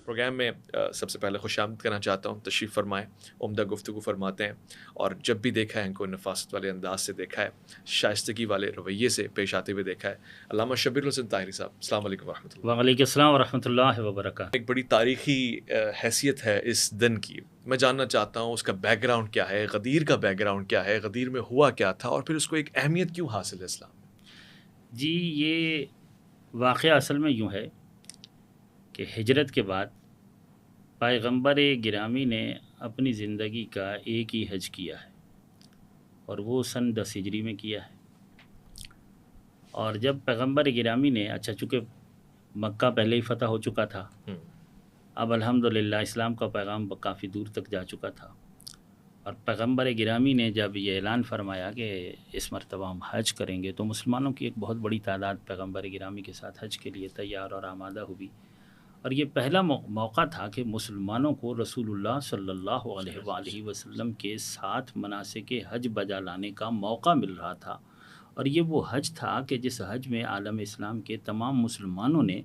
Programme میں سب سے پہلے خوش آمد کرنا چاہتا ہوں. تشریف فرمائیں. عمدہ گفتگو فرماتے ہیں اور جب بھی دیکھا ہے ان کو نفاست والے انداز سے دیکھا ہے, شائستگی والے رویے سے پیش آتے ہوئے دیکھا ہے. علامہ شبیر الحسن طاہری صاحب, السلام علیکم ورحمۃ اللہ. وعلیکم السلام ورحمۃ اللہ وبرکاتہ. ایک بڑی تاریخی حیثیت ہے اس دن کی. میں جاننا چاہتا ہوں اس کا بیک گراؤنڈ کیا ہے, غدیر کا بیک گراؤنڈ کیا ہے, غدیر میں ہوا کیا تھا اور پھر اس کو ایک اہمیت کیوں حاصل ہے اسلام میں. جی, یہ واقعہ اصل میں یوں ہے کہ ہجرت کے بعد پیغمبر گرامی نے اپنی زندگی کا ایک ہی حج کیا ہے اور وہ سن 10 ہجری میں کیا ہے. اور جب پیغمبر گرامی نے چونکہ مکہ پہلے ہی فتح ہو چکا تھا, اب الحمدللہ اسلام کا پیغام کافی دور تک جا چکا تھا, اور پیغمبر گرامی نے جب یہ اعلان فرمایا کہ اس مرتبہ ہم حج کریں گے, تو مسلمانوں کی ایک بہت بڑی تعداد پیغمبر گرامی کے ساتھ حج کے لیے تیار اور آمادہ ہوئی. اور یہ پہلا موقع تھا کہ مسلمانوں کو رسول اللہ صلی اللہ علیہ وآلہ وسلم کے ساتھ مناسک حج بجا لانے کا موقع مل رہا تھا. اور یہ وہ حج تھا کہ جس حج میں عالم اسلام کے تمام مسلمانوں نے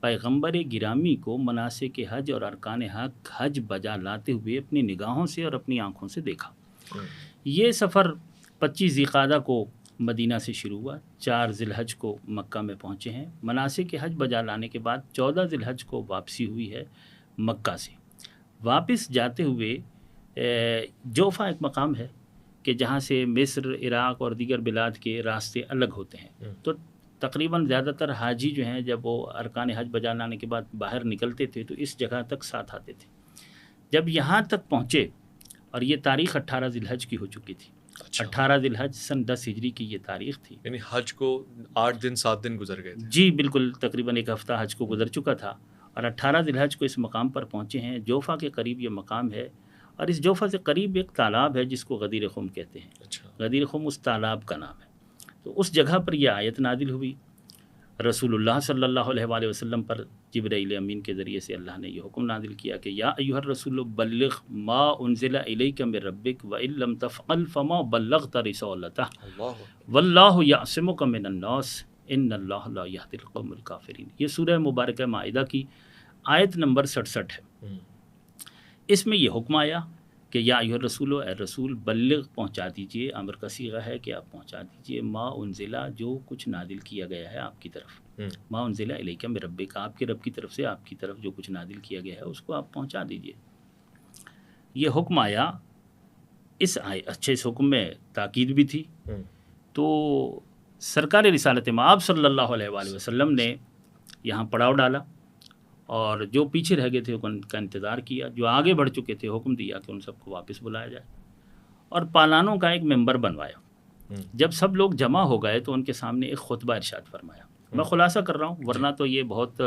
پیغمبر گرامی کو مناسک حج اور ارکان حج بجا لاتے ہوئے اپنی نگاہوں سے اور اپنی آنکھوں سے دیکھا. یہ سفر 25 ذی القعدہ کو مدینہ سے شروع ہوا, 4 ذی الحج کو مکہ میں پہنچے ہیں. مناسک حج بجا لانے کے بعد 14 ذی الحج کو واپسی ہوئی ہے مکہ سے. واپس جاتے ہوئے جوفا ایک مقام ہے کہ جہاں سے مصر, عراق اور دیگر بلاد کے راستے الگ ہوتے ہیں. تو تقریباً زیادہ تر حاجی جو ہیں جب وہ ارکان حج بجا لانے کے بعد باہر نکلتے تھے تو اس جگہ تک ساتھ آتے تھے. جب یہاں تک پہنچے, اور یہ تاریخ 18 ذی الحج کی ہو چکی تھی. 18 ذی الحج سن 10 ہجری کی یہ تاریخ تھی. یعنی حج کو 8 دن 7 دن گزر گئے تھے. جی بالکل, تقریباً ایک ہفتہ حج کو گزر چکا تھا, اور 18 ذی الحج کو اس مقام پر پہنچے ہیں. جوفا کے قریب یہ مقام ہے, اور اس جوفا سے قریب ایک تالاب ہے جس کو غدیر خم کہتے ہیں. غدیر خم اس تالاب کا نام ہے. تو اس جگہ پر یہ آیت نازل ہوئی. رسول اللہ صلی اللہ علیہ وآلہ وسلم پر جبرائیل امین کے ذریعے سے اللہ نے یہ حکم نازل کیا کہ یا ایھا الرسول بلغ ما انزل الیک من ربک وان لم تفعل فما بلغت رسالتہ واللہ یعصمک من الناس ان اللہ لا یہدی القوم الکافرین. یہ سورہ مبارکہ مائدہ کی آیت نمبر 67 ہے. اس میں یہ حکم آیا کہ یا ایھا الرسول, اے رسول, بلغ پہنچا دیجئے. امر کا صیغہ ہے کہ آپ پہنچا دیجئے ما انزلہ, جو کچھ نازل کیا گیا ہے آپ کی طرف. ما انزلہ الیک من ربک, آپ کے رب کی طرف سے آپ کی طرف جو کچھ نازل کیا گیا ہے اس کو آپ پہنچا دیجئے. یہ حکم آیا. اس حکم میں تاکید بھی تھی. تو سرکار رسالت مآب صلی اللہ علیہ وآلہ وسلم نے یہاں پڑاؤ ڈالا, اور جو پیچھے رہ گئے تھے ان کا انتظار کیا. جو آگے بڑھ چکے تھے حکم دیا کہ ان سب کو واپس بلایا جائے, اور پالانوں کا ایک ممبر بنوایا. جب سب لوگ جمع ہو گئے تو ان کے سامنے ایک خطبہ ارشاد فرمایا. میں خلاصہ کر رہا ہوں ورنہ تو یہ بہت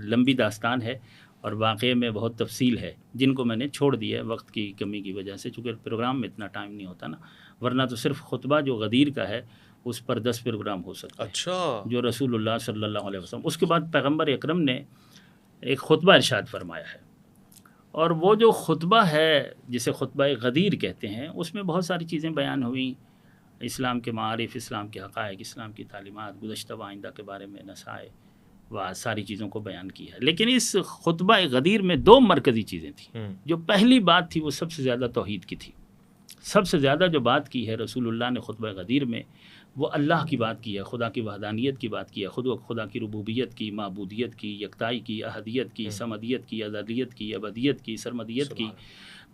لمبی داستان ہے اور واقعے میں بہت تفصیل ہے, جن کو میں نے چھوڑ دیا ہے وقت کی کمی کی وجہ سے, چونکہ پروگرام میں اتنا ٹائم نہیں ہوتا نا. ورنہ تو صرف خطبہ جو غدیر کا ہے اس پر 10 پروگرام ہو سکتے ہیں, جو رسول اللہ صلی اللہ علیہ وسلم. اس کے بعد پیغمبر اکرم نے ایک خطبہ ارشاد فرمایا ہے, اور وہ جو خطبہ ہے جسے خطبہ غدیر کہتے ہیں, اس میں بہت ساری چیزیں بیان ہوئیں. اسلام کے معارف, اسلام کے حقائق, اسلام کی تعلیمات, گزشتہ و آئندہ کے بارے میں نصائح و ساری چیزوں کو بیان کیا ہے. لیکن اس خطبہ غدیر میں 2 مرکزی چیزیں تھیں. جو پہلی بات تھی وہ سب سے زیادہ توحید کی تھی. سب سے زیادہ جو بات کی ہے رسول اللہ نے خطبہ غدیر میں, وہ اللہ کی بات کی ہے, خدا کی وحدانیت کی بات کی ہے, خدا کی ربوبیت کی, معبودیت کی, یکتائی کی, احدیت کی, سمدیت کی, ازلیت کی, ابدیت کی, سرمدیت کی,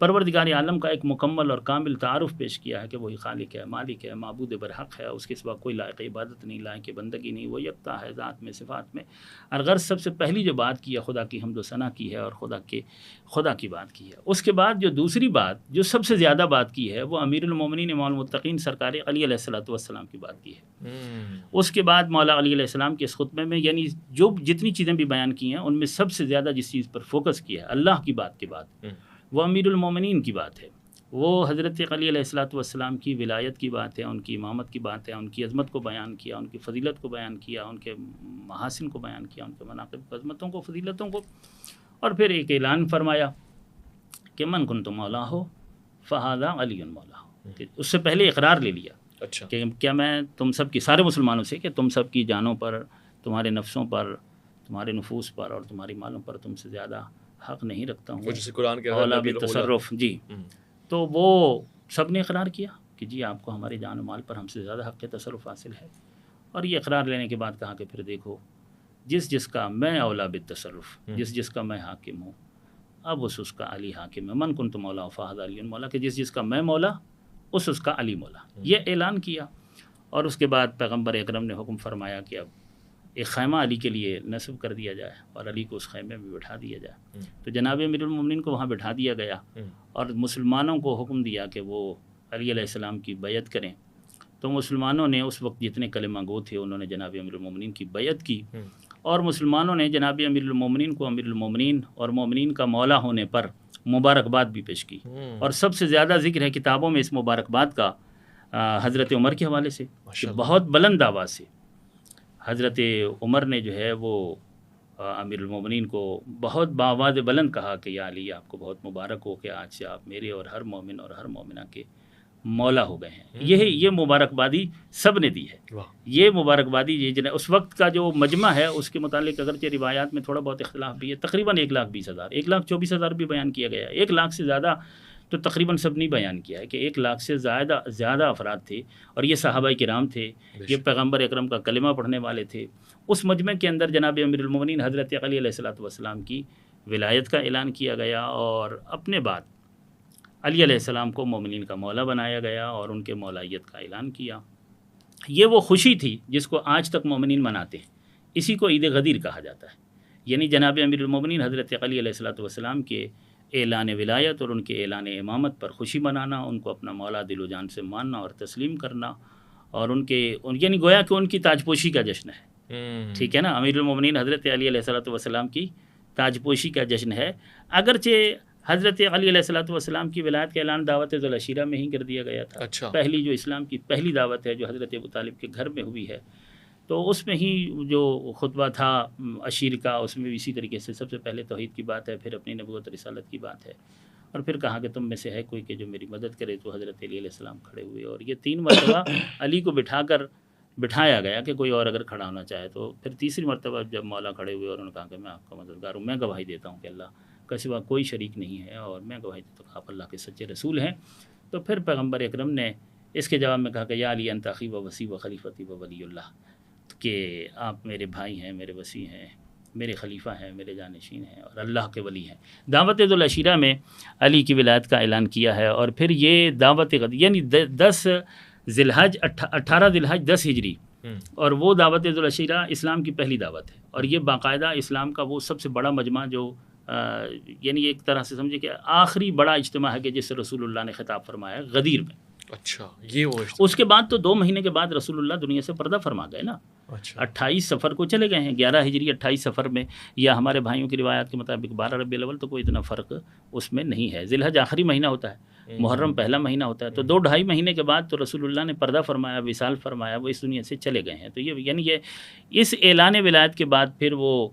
پروردگار عالم کا ایک مکمل اور کامل تعارف پیش کیا ہے کہ وہی خالق ہے, مالک ہے, معبود برحق ہے, اس کے سوا کوئی لائق عبادت نہیں, لائق بندگی نہیں, وہ یکتا ہے ذات میں, صفات میں. اور غرض سب سے پہلی جو بات کی ہے خدا کی حمد و ثنا کی ہے, اور خدا کی بات کی ہے. اس کے بعد جو دوسری بات جو سب سے زیادہ بات کی ہے وہ امیر المومنین امام المتقین سرکار علی علیہ الصلوۃ والسلام کی بات کی ہے. اس کے بعد مولا علی علیہ السلام کے اس خطبے میں یعنی جو جتنی چیزیں بھی بیان کی ہیں ان میں سب سے زیادہ جس چیز پر فوکس کیا ہے اللہ کی بات کے بعد, وہ امیر المومنین کی بات ہے. وہ حضرت علی علیہ الصلوۃ والسلام کی ولایت کی بات ہے, ان کی امامت کی بات ہے, ان کی عظمت کو بیان کیا, ان کی فضیلت کو بیان کیا, ان کے محاسن کو بیان کیا, ان کے مناقب, عظمتوں کو, فضیلتوں کو. اور پھر ایک اعلان فرمایا کہ من کنت مولا ہو فہذا علی مولا ہو. اس سے پہلے اقرار لے لیا کہ کیا میں تم سب کی, سارے مسلمانوں سے, کہ تم سب کی جانوں پر, تمہارے نفسوں پر, تمہارے نفوس پر اور تمہاری مالوں پر تم سے زیادہ حق نہیں رکھتا ہوں وہ جسے قرآن کہہ رہا ہے اولا نبی بالتصرف، جی، تو وہ سب نے اقرار کیا کہ جی آپ کو ہمارے جان و مال پر ہم سے زیادہ حق تصرف حاصل ہے، اور یہ اقرار لینے کے بعد کہا کہ پھر دیکھو جس کا میں اولا بالتصرف، جس کا میں حاکم ہوں، اب اس کا علی حاکم ہے، من کنت مولا فہذا علی مولا، کہ جس کا میں مولا اس کا علی مولا، یہ اعلان کیا۔ اور اس کے بعد پیغمبر اکرم نے حکم فرمایا کہ اب ایک خیمہ علی کے لیے نصب کر دیا جائے اور علی کو اس خیمے میں بٹھا دیا جائے، تو جناب امیر المومنین کو وہاں بٹھا دیا گیا اور مسلمانوں کو حکم دیا کہ وہ علی علیہ السلام کی بیعت کریں۔ تو مسلمانوں نے اس وقت جتنے کلمہ گو تھے انہوں نے جناب امیر المومنین کی بیعت کی، اور مسلمانوں نے جناب امیر المومنین کو امیر المومنین اور مومنین کا مولا ہونے پر مبارکباد بھی پیش کی، اور سب سے زیادہ ذکر ہے کتابوں میں اس مبارکباد کا حضرت عمر کے حوالے سے، کہ بہت بلند آواز سے حضرت عمر نے جو ہے وہ امیر المومنین کو بہت باواز بلند کہا کہ یا علی آپ کو بہت مبارک ہو کہ آج سے آپ میرے اور ہر مومن اور ہر مومنہ کے مولا ہو گئے ہیں۔ یہ مبارکبادی سب نے دی ہے، یہ مبارکبادی یہ اس وقت کا جو مجمع ہے اس کے متعلق اگرچہ روایات میں تھوڑا بہت اختلاف بھی ہے، تقریباً 1,20,000 1,24,000 بھی بیان کیا گیا ہے، 1 لاکھ سے زیادہ تو تقریباً سب نے بیان کیا ہے کہ 1 لاکھ سے زیادہ افراد تھے، اور یہ صحابہ کرام تھے، یہ پیغمبر اکرم کا کلمہ پڑھنے والے تھے۔ اس مجمع کے اندر جناب امیر المومنین حضرت علی علیہ السلام کی ولایت کا اعلان کیا گیا، اور اپنے بعد علی علیہ السلام کو مومنین کا مولا بنایا گیا اور ان کے مولائیت کا اعلان کیا۔ یہ وہ خوشی تھی جس کو آج تک مومنین مناتے ہیں، اسی کو عید غدیر کہا جاتا ہے، یعنی جناب امیر المومنین حضرت علی علیہ السلام کے اعلان ولایت اور ان کے اعلان امامت پر خوشی منانا، ان کو اپنا مولا دل و جان سے ماننا اور تسلیم کرنا، اور یعنی گویا کہ ان کی تاج پوشی کا جشن ہے، ٹھیک ہے نا، امیر المومنین حضرت علی علیہ السلام کی تاج پوشی کا جشن ہے۔ اگرچہ حضرت علی علیہ السلام کی ولایت کا اعلان دعوت ذوالعشیرہ میں ہی کر دیا گیا تھا، پہلی جو اسلام کی پہلی دعوت ہے جو حضرت ابو طالب کے گھر میں ہوئی ہے، تو اس میں ہی جو خطبہ تھا عشیر کا، اس میں بھی اسی طریقے سے سب سے پہلے توحید کی بات ہے، پھر اپنی نبوت رسالت کی بات ہے، اور پھر کہا کہ تم میں سے ہے کوئی کہ جو میری مدد کرے، تو حضرت علی علیہ السلام کھڑے ہوئے، اور یہ 3 مرتبہ علی کو بٹھایا گیا کہ کوئی اور اگر کھڑا ہونا چاہے، تو پھر تیسری مرتبہ جب مولا کھڑے ہوئے اور انہوں نے کہا کہ میں آپ کا مددگار ہوں، میں گواہی دیتا ہوں کہ اللہ کا سوا کوئی شریک نہیں ہے، اور میں گواہی دیتا ہوں کہ آپ اللہ کے سچے رسول ہیں، تو پھر پیغمبر اکرم نے اس کے جواب میں کہا کہ یا علی انت اخی و وصی و خلیفتی و ولی اللہ، کہ آپ میرے بھائی ہیں، میرے وصی ہیں، میرے خلیفہ ہیں، میرے جانشین ہیں، اور اللہ کے ولی ہیں۔ دعوت ذوالعشیرہ میں علی کی ولایت کا اعلان کیا ہے، اور پھر یہ دعوت یعنی 10 ذی الحج 18 ذی الحج 10 ہجری، اور وہ دعوت ذوالعشیرہ اسلام کی پہلی دعوت ہے، اور یہ باقاعدہ اسلام کا وہ سب سے بڑا مجمع جو یعنی ایک طرح سے سمجھے کہ آخری بڑا اجتماع ہے کہ جس سے رسول اللہ نے خطاب فرمایا ہے غدیر میں۔ اچھا، یہ وہ اس کے بعد تو 2 مہینے کے بعد رسول اللہ دنیا سے پردہ فرما گئے نا، 28 سفر کو چلے گئے ہیں، 11 ہجری 28 سفر میں، یا ہمارے بھائیوں کی روایات کے مطابق 12 ربیع الاول، تو کوئی اتنا فرق اس میں نہیں ہے۔ ذی الحج آخری مہینہ ہوتا ہے، محرم پہلا مہینہ ہوتا ہے، تو 2-2.5 مہینے کے بعد تو رسول اللہ نے پردہ فرمایا، وصال فرمایا، وہ اس دنیا سے چلے گئے ہیں۔ تو یہ یعنی اس اعلان ولایت کے بعد پھر وہ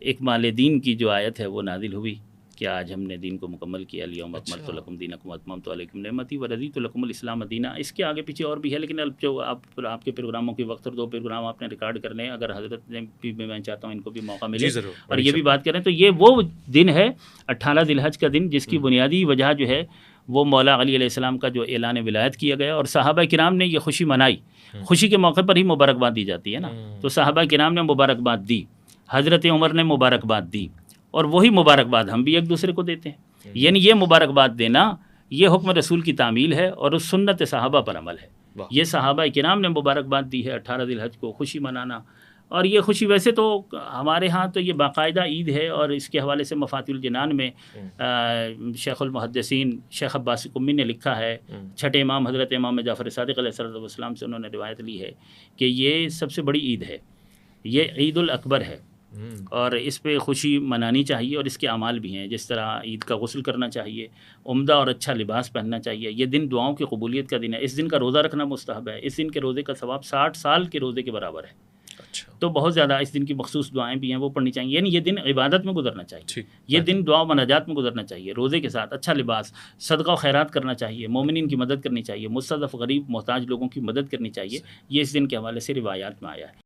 اکمال دین کی جو آیت ہے وہ نازل ہوئی کہ آج ہم نے دین کو مکمل کیا، الیوم اکملت لکم دینکم واتممت علیکم نعمتی ورضیت لکم الاسلام دینا۔ اس کے آگے پیچھے اور بھی ہے، لیکن اب جو آپ کے پروگراموں کے وقت، اور 2 پروگرام آپ نے ریکارڈ کرنے ہیں، اگر حضرت نے بھی، میں چاہتا ہوں ان کو بھی موقع ملے اور یہ بھی بات کریں، تو یہ وہ دن ہے 18 ذی الحج کا دن، جس کی بنیادی وجہ جو ہے وہ مولا علی علیہ السلام کا جو اعلان ولایت کیا گیا، اور صحابہ کرام نے یہ خوشی منائی۔ خوشی کے موقع پر ہی مبارکباد دی جاتی ہے نا، تو صحابہ کرام نے مبارکباد دی، حضرت عمر نے مبارکباد دی، اور وہی مبارکباد ہم بھی ایک دوسرے کو دیتے ہیں۔ یعنی یہ مبارکباد دینا یہ حکم رسول کی تعمیل ہے اور اس سنت صحابہ پر عمل ہے۔ یہ صحابہ کرام نے مبارکباد دی ہے 18 ذی الحج کو خوشی منانا، اور یہ خوشی ویسے تو ہمارے ہاں تو یہ باقاعدہ عید ہے، اور اس کے حوالے سے مفاتیح الجنان میں شیخ المحدثین شیخ عباس قمی نے لکھا ہے، چھٹے امام حضرت امام جعفر صادق علیہ السلام سے انہوں نے روایت لی ہے کہ یہ سب سے بڑی عید ہے، یہ عید الاکبر ہے، اور اس پہ خوشی منانی چاہیے، اور اس کے اعمال بھی ہیں، جس طرح عید کا غسل کرنا چاہیے، عمدہ اور اچھا لباس پہننا چاہیے، یہ دن دعاؤں کی قبولیت کا دن ہے، اس دن کا روزہ رکھنا مستحب ہے، اس دن کے روزے کا ثواب 60 سال کے روزے کے برابر ہے۔ تو بہت زیادہ اس دن کی مخصوص دعائیں بھی ہیں، وہ پڑھنی چاہیے، یعنی یہ دن عبادت میں گزرنا چاہیے، یہ دن دعا و مناجات میں گزرنا چاہیے، روزے کے ساتھ اچھا لباس، صدقہ و خیرات کرنا چاہیے، مومنین کی مدد کرنی چاہیے، مستضعف غریب محتاج لوگوں کی مدد کرنی چاہیے، یہ اس دن کے حوالے سے روایات میں آیا ہے۔